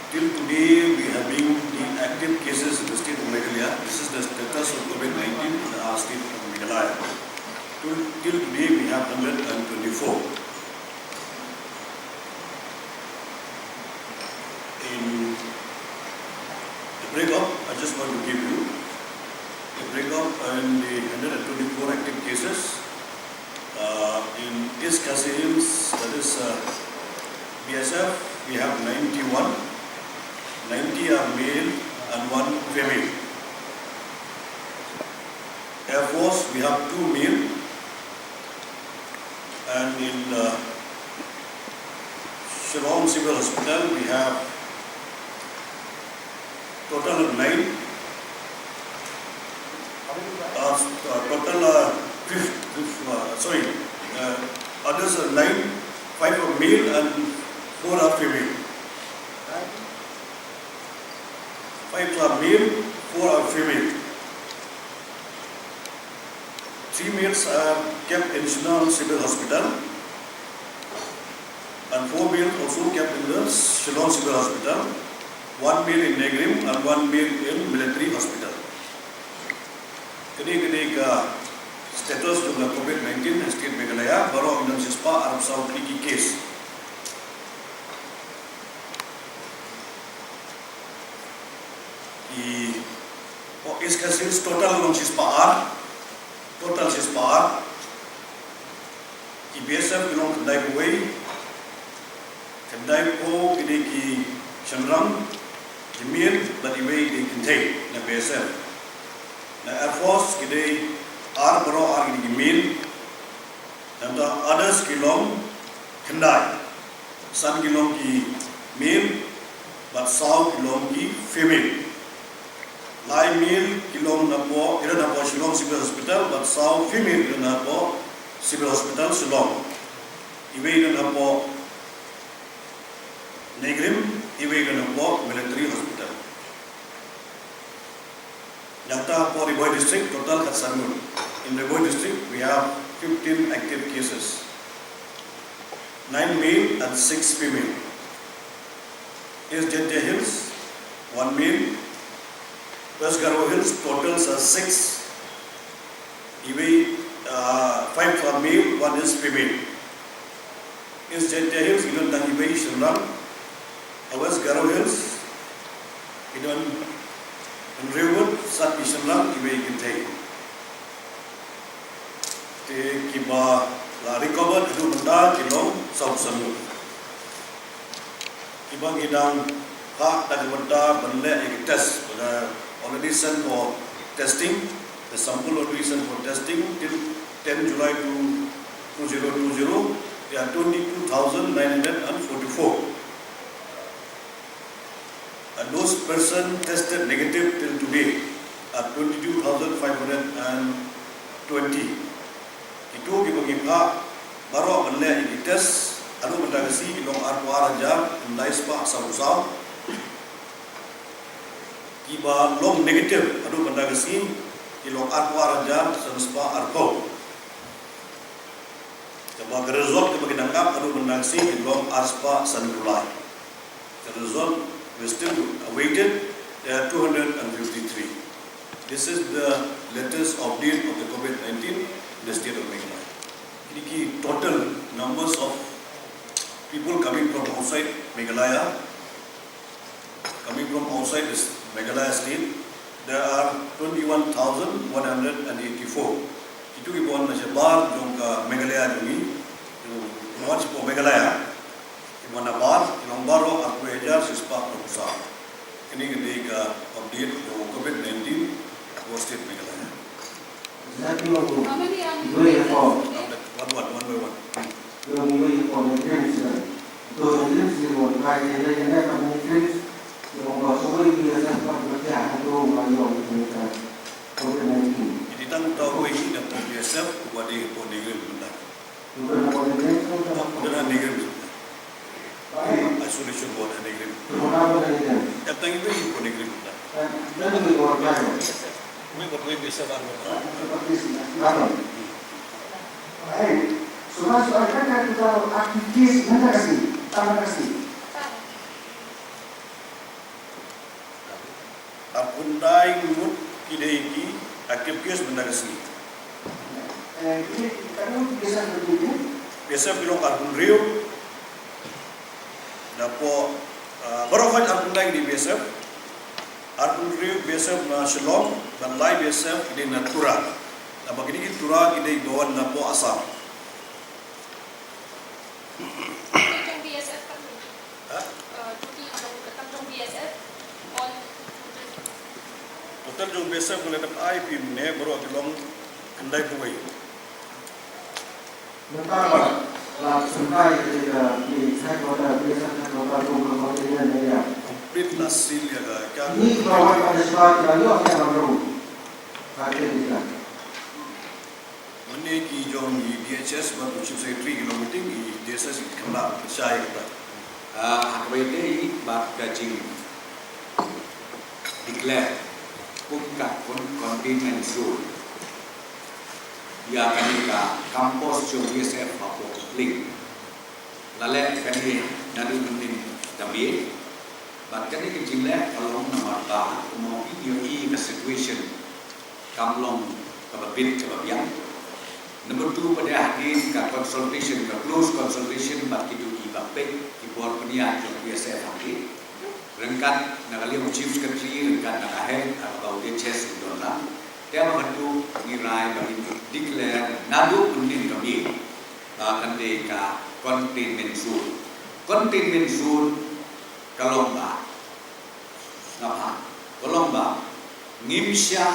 Till today, we have been the active cases in the state of Meghalaya. This is the status of COVID-19 in our state of Meghalaya. Till today, we have 124. In the breakup, I just want to give you the breakup and the 124 active cases. In East Kasims, that is BSF, we have 91. 90 are male and 1 female. Air Force, we have 2 male. And in Shillong Civil Hospital, we have total of 9. Others are 9. 5 are male and 4 are female. 5 are male, 4 are female. 3 males are kept in Shillong Civil Hospital and 4 males also kept in the Shillong Civil Hospital. 1 male in Negrim and 1 male in military hospital. Kini status jumlah COVID-19 di state Meghalaya baru Indon Sispa Arab Saudi case. East Kasims total long Sispa total Sispa BSF belong to Kendai Kuwai, Kendai Po kini ki Shenrang, Jemil but iway di Kintai na BSF. Na Air Force kini R bro R kini Jemil, dan the others kilong Kendai, Sun kilong ki male, but South kilong ki female. Lai male kilong napo ira napo Shillong Civil Hospital, but South female ira napo Civil Hospital Shillong. Iwe ira napo Negrim, iwe ira napo Military Hospital. Nyata po Riboy District total kat Sangun. In Riboy District we have 15 active cases. 9 male and 6 female. East Jeddah Hills 1 male. West Garo Hills totals are 6. Iwe 5 are male, 1 is female. East Jeddah Hills idon tang iwe Shenrang. West Garo Hills idon Rewood sat di Shenrang iwe Kintai. Te kiba la recovered idon munda kilong South Sanur. Kiba ngidang hak dan munda benle test pada already sent for testing. The sample already sent for testing till 10 July 2020. There are 22,944. And those persons tested negative till today are 22,520. Itu kita baru melihat ini test. Anu mendagasi ilong arwah raja naispa asal-usal. Iba long negative adu mendagasi ilong arwah raja sanspa arko. Coba result ke bagi nangkap adu mendagasi ilong arspa sanulai. The result we still awaited. There are 253. This is the latest update of the COVID-19 in the state of Meghalaya. Ini total numbers of people coming from outside Meghalaya, coming from outside this Meghalaya state, there are 21,184. Itu ibuan nasebar jong ka Meghalaya jungi, ibuan sipo Meghalaya, ibuan nabar, ilang baro aku ejar sispa proposal. Ini ketika update jong COVID-19 aku state Meghalaya. How many are you? One by one. Jadi tang tahu ini dan BSF kepada Negeri Bunda. Bunda Negeri Bunda. Isolation Board Negeri Bunda. Datang itu Negeri Bunda. Kami berdua bisa bareng. Soal kan kita aktivis mana kasih, tangan kasih. Undai Mut Kideki aktif kes Bendagasi. Ini kamu bisa berbeda. Biasa pilong Arbun Rio. Dapo Barofaj Arbun Dai di biasa. Arbun Rio biasa na Shalom dan Lai biasa di Natura. Dapat kini Tura di Doan Napo Asam. Trong BSF kan? Ha? Cuti ketemu trong BSF on Total jong biasa mulai dapat IP ne baru kilong kendai buai. Pertama, sungai ketika di saya kota biasa kota rumah dengan dia. Complete nasil ya kan. Ini kalau ada sesuatu yang lalu akan baru. Kaget tidak. Mene ki jong di DHS baru chief secretary kilo meeting di desa si kena percaya kita. Hakbaite bak gajing declare puncak containment zone ya kanika kampus jo BSF hapo link lale kani nadu menin tabi bak kani kijile kalong nomor ba mo video ka situation kamlong kababit kababiang. Number 2 pada hadir ka consultation ka close consultation bak kitu ibapek ibor penia jo BSF hadir rengkat nakali chief secretary rengkat nakahen atau DHS udona dia membantu ngirai bagi declare nadu menin kami bahkan ka containment zone Kalomba ngapa Kalomba ngimsya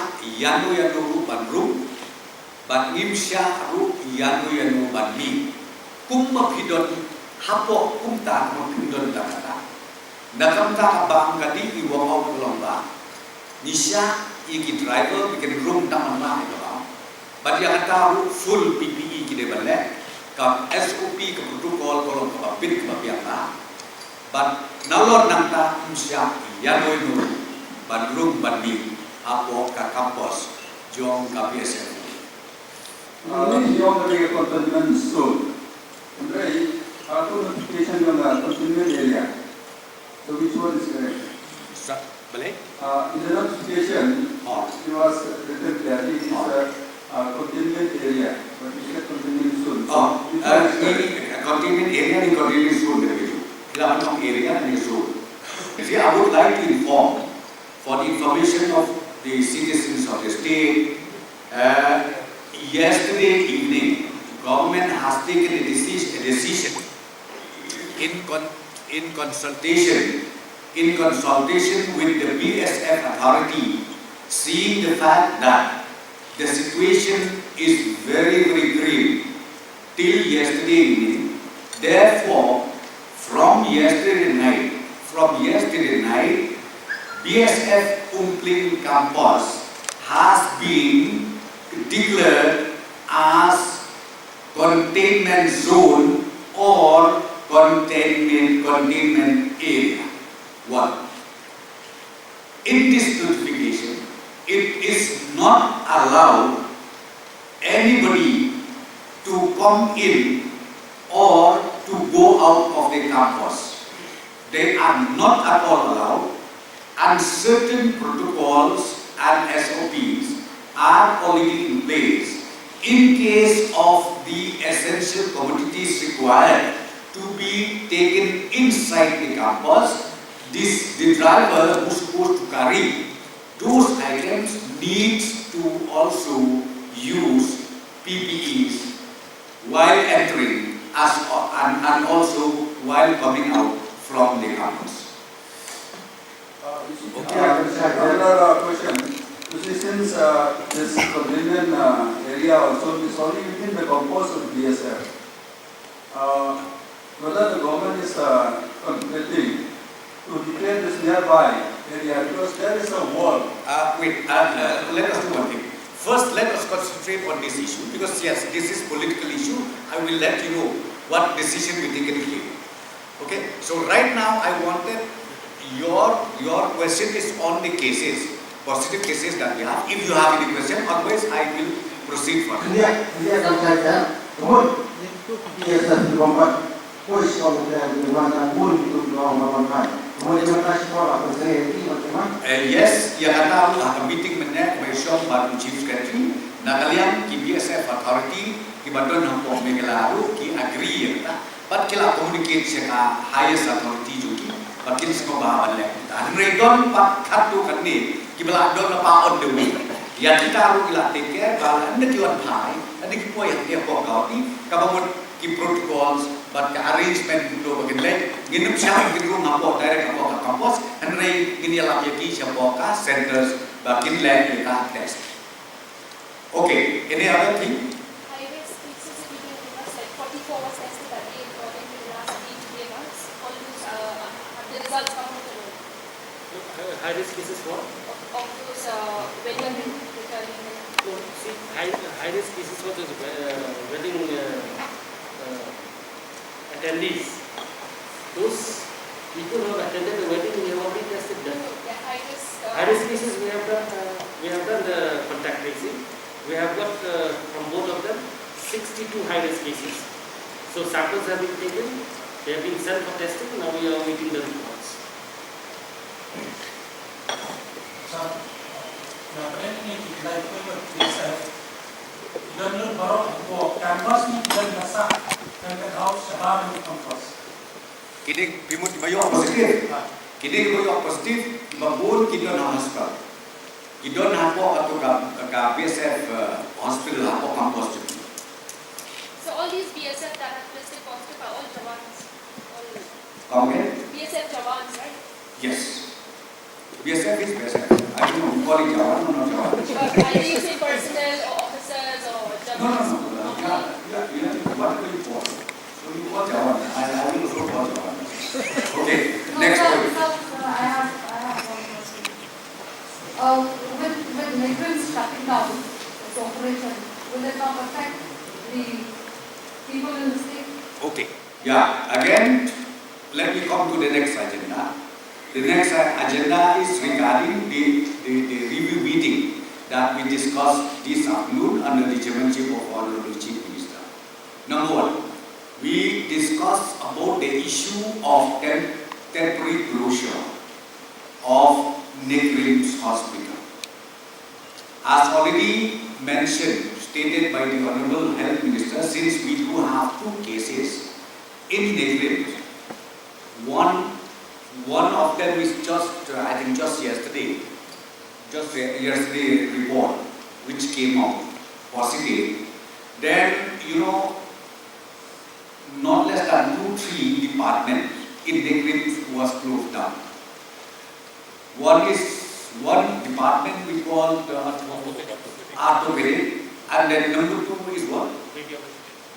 yanu rupanru ban ngimsya ru yanu banmi kum mapidon hapo kum ta mapidon kata nakam ta abang kadi iwang Kalomba nisya iki driver bikin room taman lah itu bang. Bagi yang tahu full PPE kita balik, kam SOP ke protokol kolom kebabit kebabian lah. But nalor nangta musya yang itu ban room ban mi apo ke kampus jong KPSF. Ini jong dari containment zone. Kemudian auto notification yang containment area. So which one is correct? Boleh? In the notification, it was written clearly it is a containment area, but it is a containment zone. Ini containment area ni containment zone begitu. Kita macam area ni zone. Jadi I would like to inform for the information of the citizens of the state. Yesterday evening, government has taken a decision in consultation with the BSF authority, seeing the fact that the situation is very grim till yesterday evening. Therefore, from yesterday night, BSF Umpling campus has been declared as containment zone or containment area. 1. In this notification, it is not allowed anybody to come in or to go out of the campus. They are not at all allowed, and certain protocols and SOPs are already in place in case of the essential commodities required to be taken inside the campus. The driver who is supposed to carry those items needs to also use PPEs while entering and also while coming out from the campus. Another question. Since this containment area also is only within the campus of BSF, whether the government is contemplating to declare this nearby area because there is a wall. Let us do one thing. First, let us concentrate on this issue because yes, this is political issue. I will let you know what decision we taken here. Okay. So right now, I wanted your question is on the cases, positive cases that we have. If you have any question, otherwise I will proceed further. Dia akan saja. Kemudian itu biasa di tempat polis kalau dia di mana pun itu orang Boleh bertanya pola percaya ini bagaimana? Yes, ia kata lah meeting menek besok baru chief secretary. Nak kalian ki BSF authority ki badon hampo megalaru ki agree ya. But kila communicate seka highest authority juga. But kila semua bahawan lek. Dan redon pat katu kan ni ki beladon apa on the way. Ya kita harus kila take care kalau anda kiwan pai. Ada ki poin yang dia kau ni kamu ki protocols but ke arrangement itu bagian lain. Gini siapa yang kita ngapok direct ngapok ke kampus. Anda gini alam yaki siapa ke centers bagian lain kita test. Okay, any other thing? High-risk cases, if you can give us, like 44 was tested again in the last 8 months. All those, the results come out alone. High-risk cases what? Of those, when you are returning. No, see, high-risk cases what is wedding attendees. Those people who have attended the wedding, we have already tested them. Yeah, high-risk. High-risk cases, we have done the contact tracing. We have got from both of them 62 high-risk cases. So samples have been taken, they have been sent for testing. Now we are waiting the reports. Sir, apparently like BSF, idan baru ko canvas ni idan nasa dan house sabab ni campus. Kini pimut bayar positif. Kini bayar positif, mabun kita nak hospital. Kita nak apa atau ke BSF hospital apa kampus je. So all these BSF that have tested positive are all Jawans. All Kamu BSF Jawans, right? Yes. BSF is BSF. I don't know, call it Jawan or not Jawan. Either you say personnel or officers or No, Jawans. what do you call? So you call Jawan. I will also call Jawan. Okay, next point. I have one question. With migrants shutting down its operation, will it not affect the people in the state? Okay. Yeah. Again, let me come to the next agenda. The next agenda is regarding the review meeting that we discussed this afternoon under the chairmanship of Honorable Chief Minister. Number one, we discussed about the issue of temporary closure of Negrims Hospital. As already mentioned, stated by the Honorable Health Minister, since we do have 2 cases in Negrims, one of them is just yesterday report which came out positive. Then not less than 2-3 departments in Negrims was closed down. One department we call orthopedic, and then number 2 is what?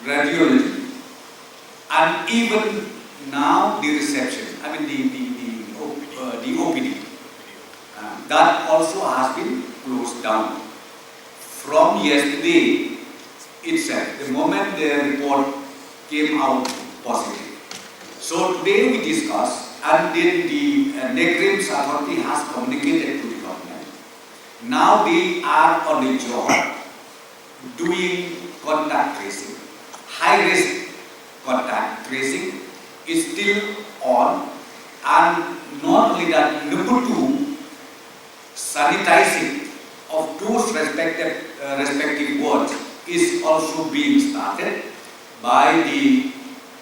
Radiology. And even now the reception, I mean the OPD, that also has been closed down. From yesterday itself, the moment the report came out positive. So today we discussed, and then the Negrims authority has communicated to the government. Now they are on the job doing contact tracing. High risk contact tracing is still on, and not only that, number 2, sanitizing of those respective wards is also being started by the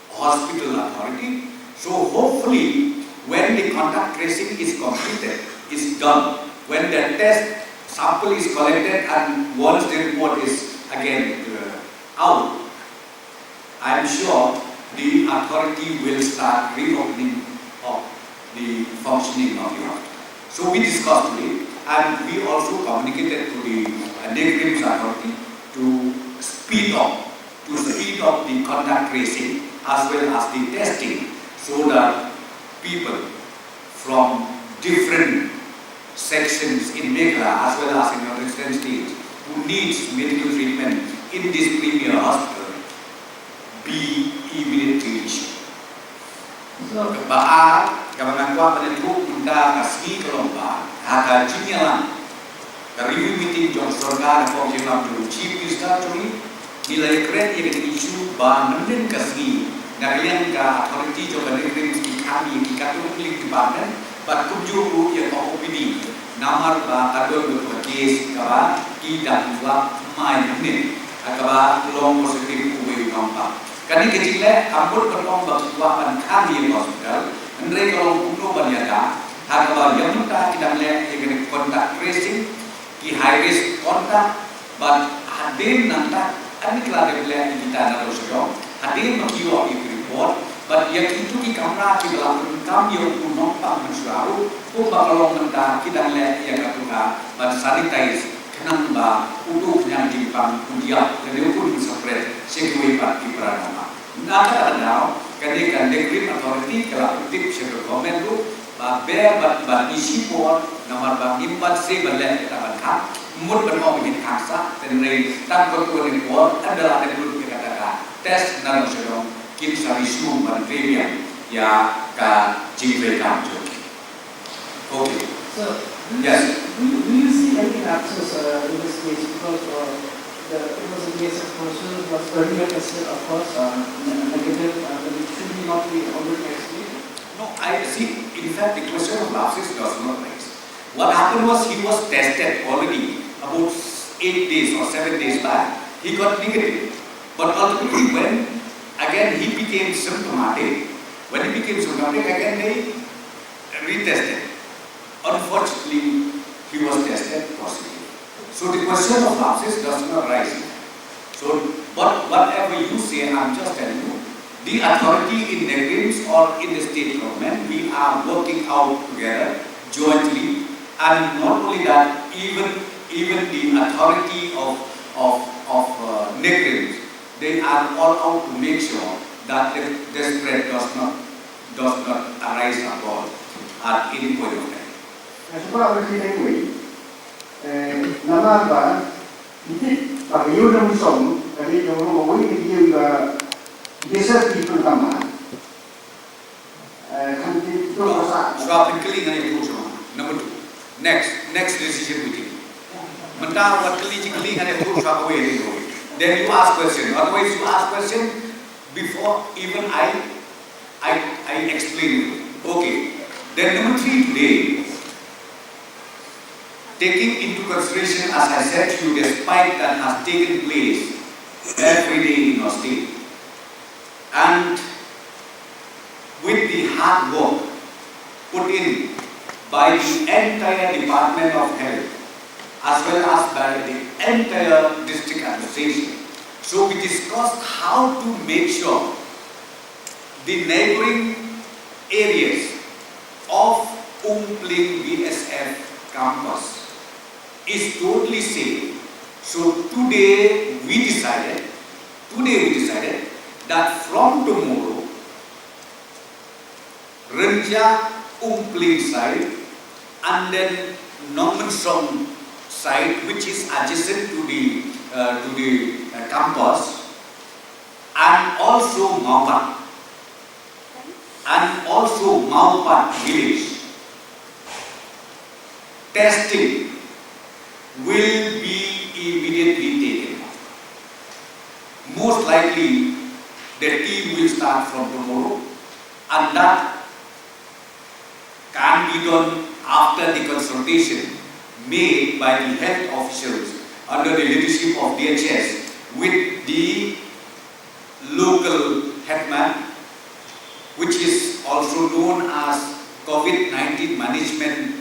hospital authority. So hopefully, when the contact tracing is completed, is done, when the test sample is collected and once the report is again out, I am sure the authority will start reopening of the functioning of the hospital. So we discussed today, and we also communicated to the Negrims authority to speed up the contact tracing as well as the testing, so that people from different sections in Meghalaya as well as in other states who needs medical treatment in this premier hospital be immediately reached. Baar kabangan kuat penentu unda kasih kelomba ada jinyalan review meeting jong sorga for jelam dulu chief minister curi nilai keren yang isu ba mending kasih ngalian ka authority jong Negrims kami di Katolik Department, but kunjung yang OPD, namar ba kadol betul kes kaba kita buat main ini, kaba long positif uwe nampak. Kani kecilnya kampur berlong berkuapan kami hospital, mereka kalau kuno berniaga, kaba yang muda kita melihat yang kontak tracing, ki high risk kontak, but hadir nanti, ani kelada melihat kita nak usah hadir makiwa itu report. But yang itu di kamera di dalam kami yang nampak mensuaru, bakal menda kita lihat yang katuha, but sanitize kenang ba uduk yang di pang udia dan pun spread sekui parti peranama. Nada ada kan dekrim authority kalau tip sektor government tu, ber but isi pun nomor bang impat se balai kita banyak, mud bermau bikin kasa dan rei tak berkuat report adalah ada dulu kita katakan test dan sedang kita sarisu mantrenya ya ka jingwe kamjo. Okay. So, Yes. do you see any lapses in this case because it was a case of person was earlier tested, of course, negative, but it should be not be already explained? No, I see. In fact, the question of lapses does not rise. What happened was he was tested already about 8 days or 7 days back. He got negative, but ultimately when again he became symptomatic. When he became symptomatic, again they retested. Unfortunately, he was tested positive. So the question of lapses does not rise. So, but whatever you say, I'm just telling you, the authority in Negrims or in the state government, we are working out together jointly, and not only that, even the authority of Negrims, they are all out to make sure that the spread does not arise abroad at any point of time. Supaya orang kita ini, nama apa? Ini bagi orang Muslim, jadi orang orang ini dia juga desa di pertama. Kan itu rasa. Swap keli ngai itu semua. Number 2. Next decision meeting. Mentah wat keli ngai itu swap away itu. Then you ask question. Otherwise you ask question before even I explain it. Okay. Then number 3 today, taking into consideration, as I said to you, the spike that has taken place every day in our state, and with the hard work put in by the entire Department of Health, as well as by the entire district administration. So we discussed how to make sure the neighboring areas of Umpling BSF campus is totally safe. So today we decided that from tomorrow, Renja Umpling side and then Nomansong side, which is adjacent to the campus, and also Maupat village, testing will be immediately taken. Most likely, the team will start from tomorrow, and that can be done after the consultation made by the health officials under the leadership of DHS with the local headman, which is also known as COVID-19 Management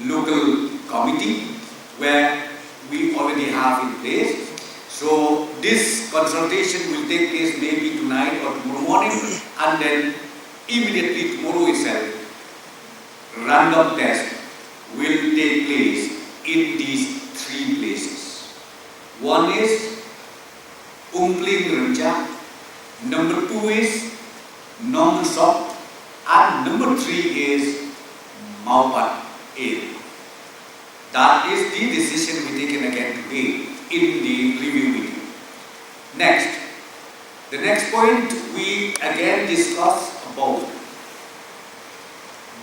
Local Committee, where we already have in place. So this consultation will take place maybe tonight or tomorrow morning, and then immediately tomorrow itself, random test will take place in these 3 places. One is Umpling Renja, number 2 is Nomansong, and number 3 is Maupat area. That is the decision we taken again today in the review meeting. Next, the next point we again discuss about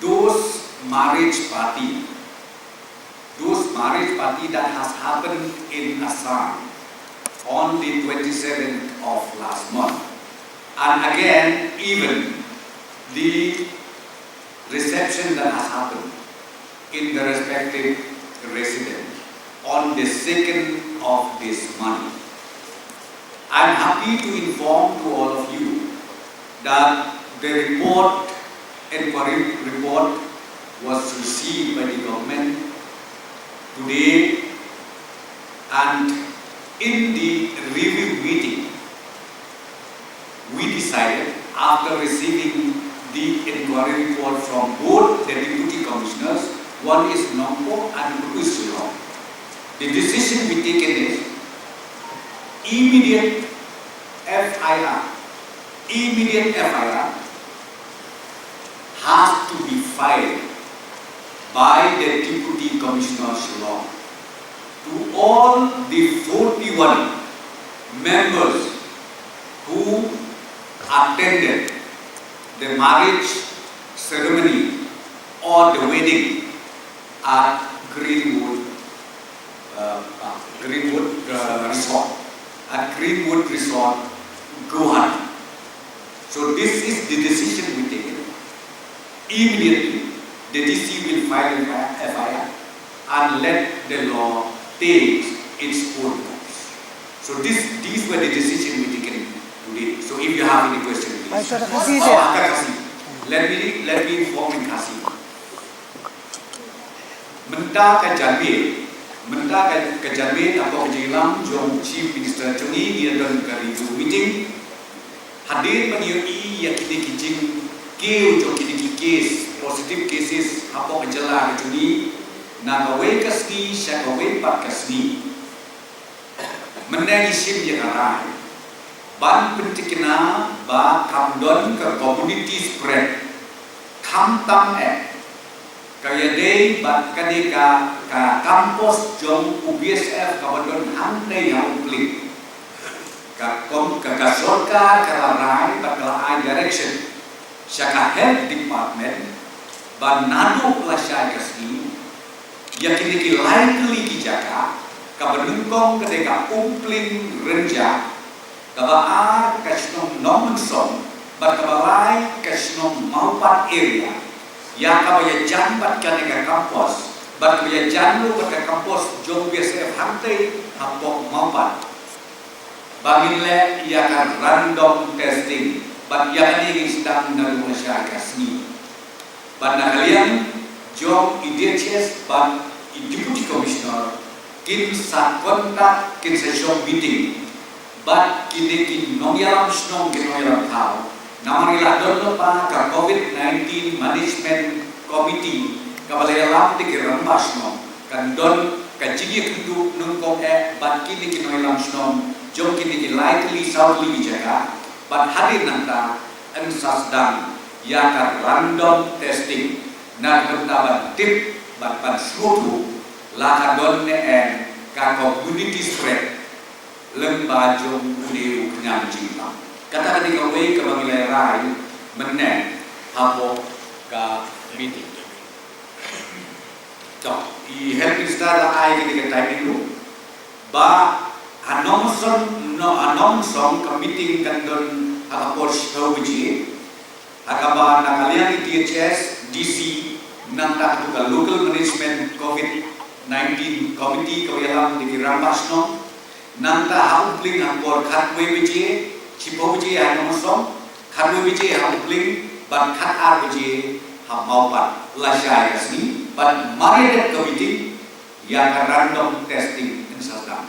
those marriage party that has happened in Assam on the 27th of last month. And again, even the reception that has happened in the respective residence on the 2nd of this month. I am happy to inform to all of you that the inquiry report was received by the government today, and in the review meeting, we decided, after receiving the inquiry report from both the deputy commissioners, one is Nongpo and two is Shillong, the decision we taken is immediate FIR has to be filed by the Deputy Commissioner Shillong to all the 41 members who attended the marriage ceremony or the wedding at Greenwood Resort, at Greenwood Resort, Guwahati. So this is the decision we taken. Immediately, the DC will file an FIR and let the law take its own course. So these were the decisions we taken today. So if you have any question, please. Let me inform in Kasi. Mentah Kajanbe atau Kejilang Jom Chief Minister Jongi dia dan karibu meeting hadir menyertai yang kini kijing keu jom kini case positive cases apa menjelang Juni na kawai kasni syakawai pat kasni menangi sim yang arah ban pentikina ba kamdon ke community spread kam tam kaya day bat kadika ka kampus jom UBSF kabadon handai yang uplik ka sorka kalarai bat kalai direction syaka health department ban nado pelasai kasni yakin ki likely ki jaka kabadungkong kadika upling renja kabaar kasnom nomensong bat kabalai kasnom maupat area yang kabaya jambat kaneka kampus, bat kabaya janlu kat kampus jom BSF hantai hapok mampat. Baginle ia akan random testing, bat ia ini sedang dalam masyarakat sini. Bat kalian jom IDHS bat Deputy Commissioner kin sa kontak kin sa show meeting, bat kini nongyalam snong kin nongyalam tau. Namanya dono pa ka COVID-19 Management Committee kabalaya lam de kirambas no kan don ka jigi kundu nungkong bat kini kinoilam snom jom kini likely southly jaga bat hadir nanta an sasdang ya ka random testing na bertaban tip bat pan suatu la ka don ka community spread lemba jom udiu kenyang jinglang kata ketika wei ke bangilai rai meneng hapo ka meeting. So, I help minister ai ketika time itu ba anonsong ka meeting kan don hakapor show biji hakaba nakalian IDHS DC nang tak ka local management COVID-19 committee ko yalam di Rambasno nang ta hapling hakor khatwe biji Cipo biji yang nomosong, kadu biji yang upling, ban khat biji yang maupat lasai kasni, ban mariadet committee yang random testing in sasdam.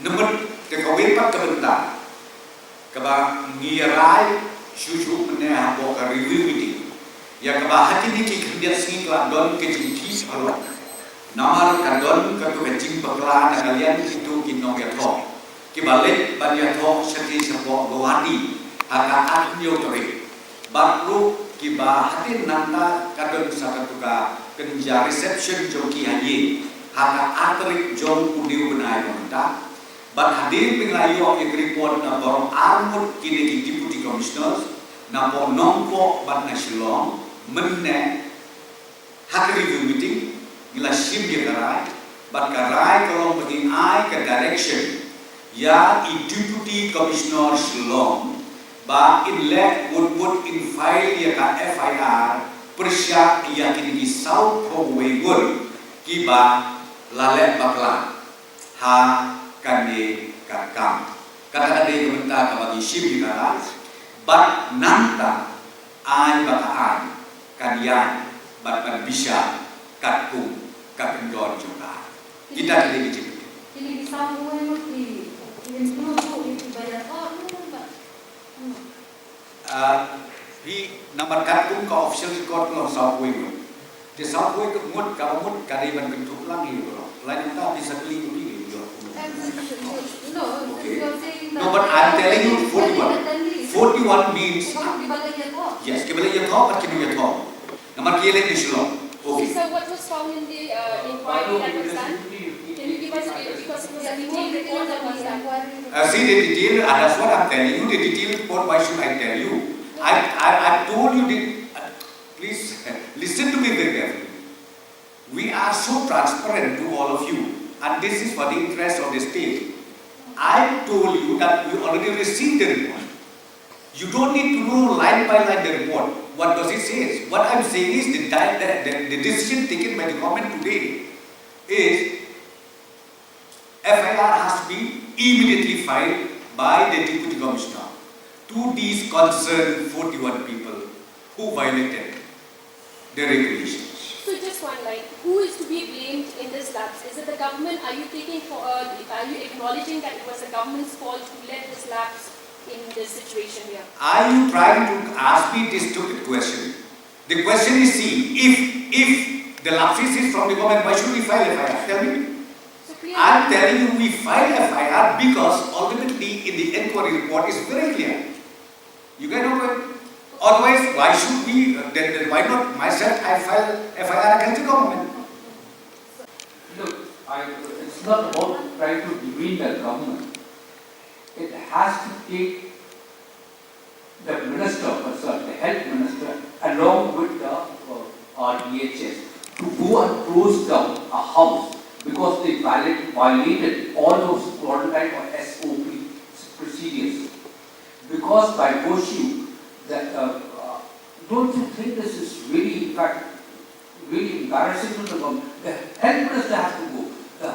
Nomor tekawepat kebentar, keba ngirai susu meneh habo ka review meeting, yang keba hati ni kikendiat singi keladon kejingki separuh, namar kadon kejing beklan kalian itu kinongyatok. Kibalik banyak thok seti sepo Guwahati haka atnyo tori baru kiba hatin nanta kadon sakatuka kenja reception joki haji haka atrik jom udiu benai monta bat hadir pengayo yang report na borong armut kini ki deputy commissioners na po nongpo bat na Shillong menne haka review meeting gila sim dia karai bat karai kalau bagi ai ke direction ya Deputy Commissioner Shillong ba inlet would in file ya ka FIR persya ya kini South Hogwaywood ki ba lale bakla ha kande kakam kata kade kumenta ka bagi shibi kala but nanta ai bakaan kadian bat bisa katku katendon juga kita kini dicipta Ini bisa mulai ini dulu itu bayar He number katku ka official record lo Southway the Southway mut ka mut kade ban bentuk lang itu lo lain ta bisa beli ini yo No, Okay. you're saying that. No, but I'm telling you 41 means yes, kibale ye thok at kibale ye thok. Namar kiye le nishlo. Okay. So what was found in the inquiry that was done? Can you give us because it was a detailed report that was done? See the detail, that's what I'm telling you. The detailed report, why should I tell you? I told you, please listen to me very carefully. We are so transparent to all of you, and this is for the interest of the state. I told you that we already received the report. You don't need to know line by line the report. What does it say? What I'm saying is the decision taken by the government today is FIR has to be immediately filed by the Deputy Commissioner to these concerned 41 people who violated the regulations. So just one line, who is to be blamed in this lapse? Is it the government? Are you acknowledging that it was the government's fault who let this lapse in this situation here? Are you trying to ask me this stupid question? The question is, see, if the lapses is from the government, why should we file FIR? Tell me. So clearly, I'm telling you, we file FIR because ultimately in the inquiry report is very clear. You get my point? Otherwise, why should we, then why not myself, I file FIR against the government? Look, it's not about trying to demean the government. It has to take the minister, the health minister, along with the DHS to go and close down a house because they violated all those quarantine or SOP procedures. Because by virtue, don't you think this is really, in fact, really embarrassing to the government? The health minister has to go. The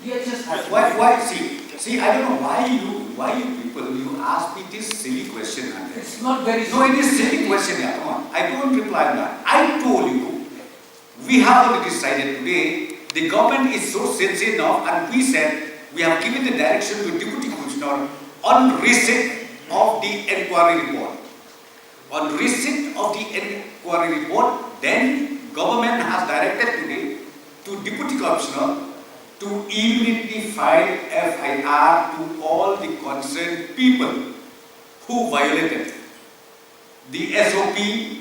DHS has to go. Why, see, I don't know why you people, you ask me this silly question. It's not very No, it is silly question, yeah, come on. I don't reply on that. I told you, we have already decided today, the government is so sincere enough, and we said, we have given the direction to Deputy Commissioner on receipt of the inquiry report. On receipt of the inquiry report, then government has directed today to Deputy Commissioner to immediately file FIR to all the concerned people who violated the SOP,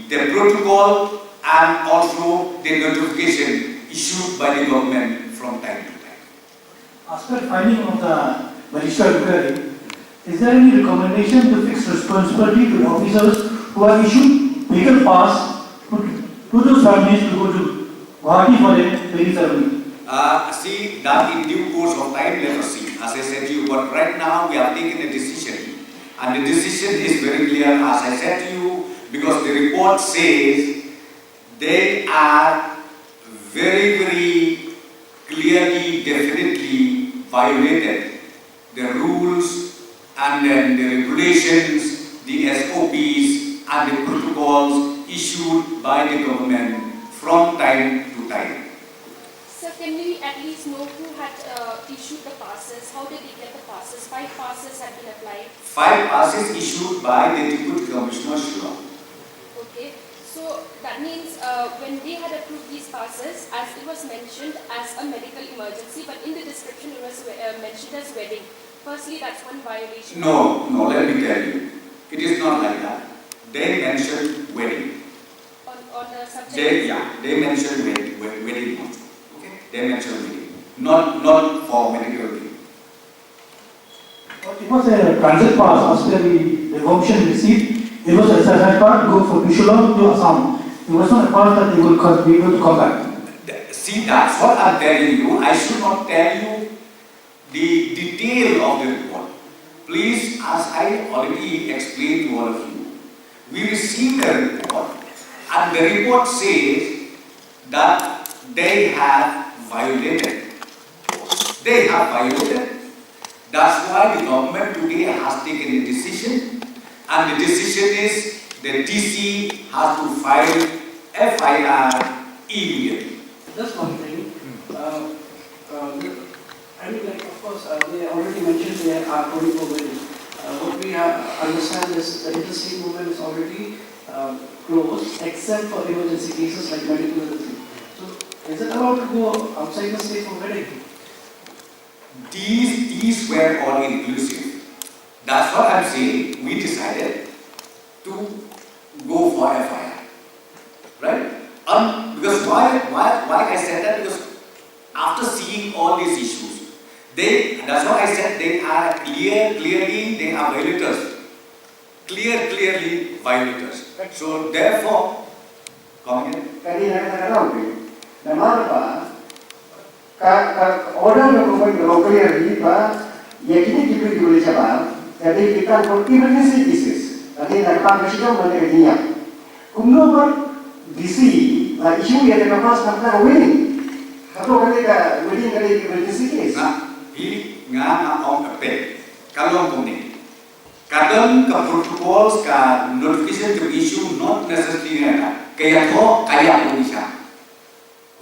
the protocol, and also the notification issued by the government from time to time. After filing of the Malaysia inquiry, is there any recommendation to fix responsibility to the officers who have issued vehicle pass to those families to go to Guwahati for a very ceremony? See, that in due course of time, let us see. As I said to you, but right now we have taken a decision. And the decision is very clear, as I said to you, because the report says they are very, very clearly, definitely violated the rules and then the regulations, the SOPs and the protocols issued by the government from time to time. Sir, can we at least know who had issued the passes? How did they get the passes? 5 passes had been applied. 5 passes issued by the Deputy Commissioner Shillong. Okay. So that means when they had approved these passes, as it was mentioned as a medical emergency, but in the description it was mentioned as wedding. Firstly, that's one violation. No, let me tell you. It is not like that. They mentioned wedding. On the subject. They mentioned wedding. Okay? They mentioned wedding. Not for medical leave. It was a transit pass as per the information received. It was a transit pass to go from Shillong to Assam. It was not a pass that they would be able to come back. See, that's what I'm telling you. I should not tell you the detail of the report. please, as I already explained to all of you, we received a report, and the report says that they have violated. They have violated. That's why the government today has taken a decision, and the decision is the DC has to file FIR immediately. Just one thing. I mean, like, of course, they already mentioned they are going for wedding. What we understand is the interstate movement is already closed, except for emergency cases like medical emergency. So, is it allowed to go outside the state for wedding? These were all inclusive. That's what I'm saying. We decided to go for FIR. Right? Because why I said that? Because after seeing all these issues, that's what I said, they are clearly they are violators. Clearly violators. So therefore, come again. Order the government locally, yakini kipri boleh jawab. Jadi kita emergency cases. Jadi nak pangkasih mana kerjanya. Kumno ber DC, isu yang terlepas tentang wedding. Atau kita wedding kali emergency case. Nah, ini ngah om apa? Kalau punya, kadang ke protokol, ke notification to issue not necessarily ada. Kayak Indonesia.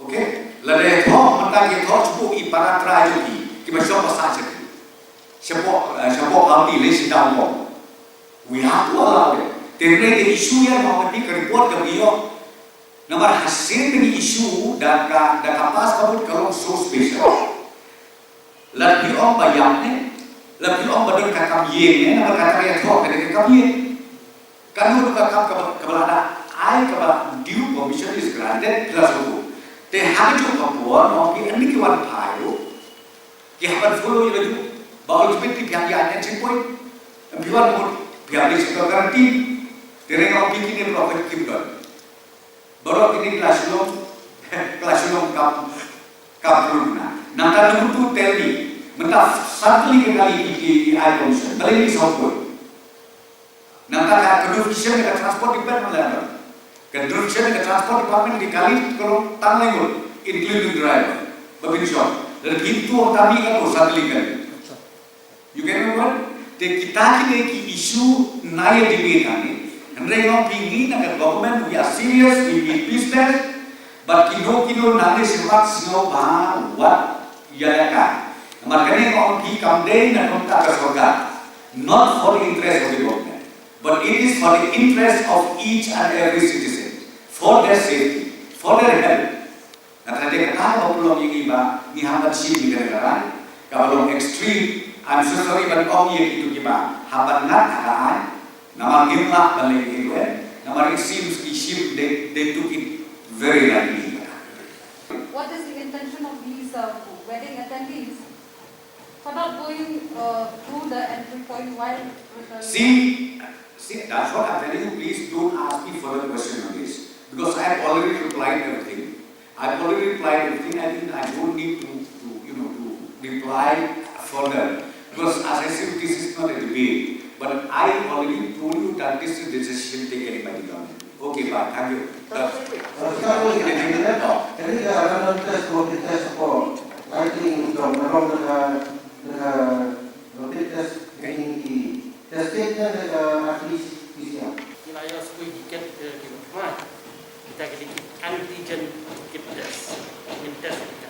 Okay? Lalu mentang cukup ibarat terakhir lagi, kita siapa saja. Siapa kami lesi dalam. We have to allow it. Terkait isu yang mau report ke beliau, nomor hasil dari isu dan kapas kamu kalau so special. Lalu om bayarnya, lalu om badut kakam ye, nomor kata yang thok dari kakam ye. Kalau kakam kebelah I kebelah due permission is granted plus itu. They have to compare now कि अन्य के बारे भाइयों कि हमारे follow ये लोग bowl में टी प्याली आने चाहिए कोई बिवार मोड़ प्याली से तो गारंटी तेरे का भी किन्हीं प्रॉफिट किम कर बड़ों किन्हीं क्लासरूम काम ना नाटा नंबर 2 tell me मतलब सत्ली के गाली की आई कॉन्शन भले ही सब कोई नाटा का कंडक्शन का ट्रांसपोर्ट डिपार्टमेंट लेना Contribution ke transport department dikali kalau tanggung including driver, babin shop. Dan itu orang kami kan usah dilihat. You can remember? Kita ki isu naya debate ani. Henry orang pingin agar government we are serious, we need business, but kino nade semat sino bah what yalaka. Makanya orang pi kamdei na kontak ke surga, not for the interest of the government, but it is for the interest of each and every citizen. For their safety, for their health. Karena dia kata kalau belum ini bah, ni hambat sih di negara. Kalau extreme, I'm so sorry but om ye itu kita hambat nak ada. Nama gimlah balik itu Nama it seems they took it very lightly. What is the intention of these wedding attendees for not going through the entry point while See, that's what I'm telling you. Please don't ask me further question on this. Because I have already replied everything. I think I don't need to reply further. Because as I said, this is not a debate. But I already told you that this is decision taken by the government. Okay, bye. Thank you. Jadi akan tes apa? I think along the tes ini tesnya at least bisa. Kalau saya sekolah tiket kita kita klik antigen kit test, test kita.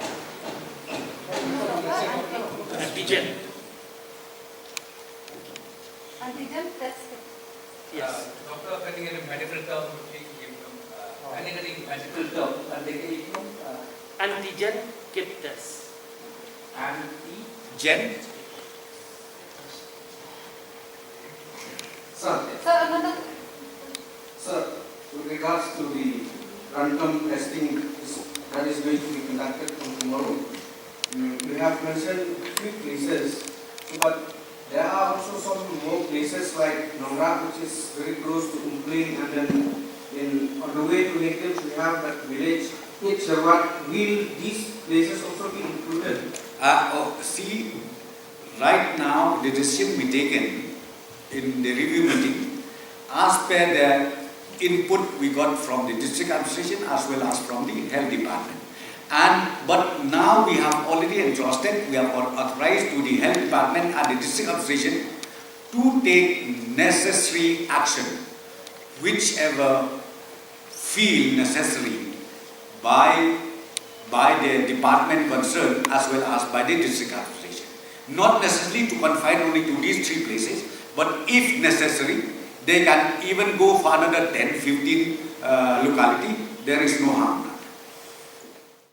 Antigen test kit. Yes. Doctor, I think in a medical term, any medical term, Antigen kit test. Antigen. Sir, another. Sir, with regards to the random testing that is going to be conducted from tomorrow, we have mentioned few places, but there are also some more places like Nongrak, which is very close to Umpling, and then on the way to Native we have that village, Sherwat. Will these places also be included? See, right now the decision we taken in the review meeting as per the input we got from the district administration as well as from the health department. But now we have already exhausted, we have authorized to the health department and the district administration to take necessary action, whichever feel necessary by the department concerned as well as by the district administration. Not necessarily to confine only to these 3 places, but if necessary, they can even go for another 10, 15 locality. There is no harm.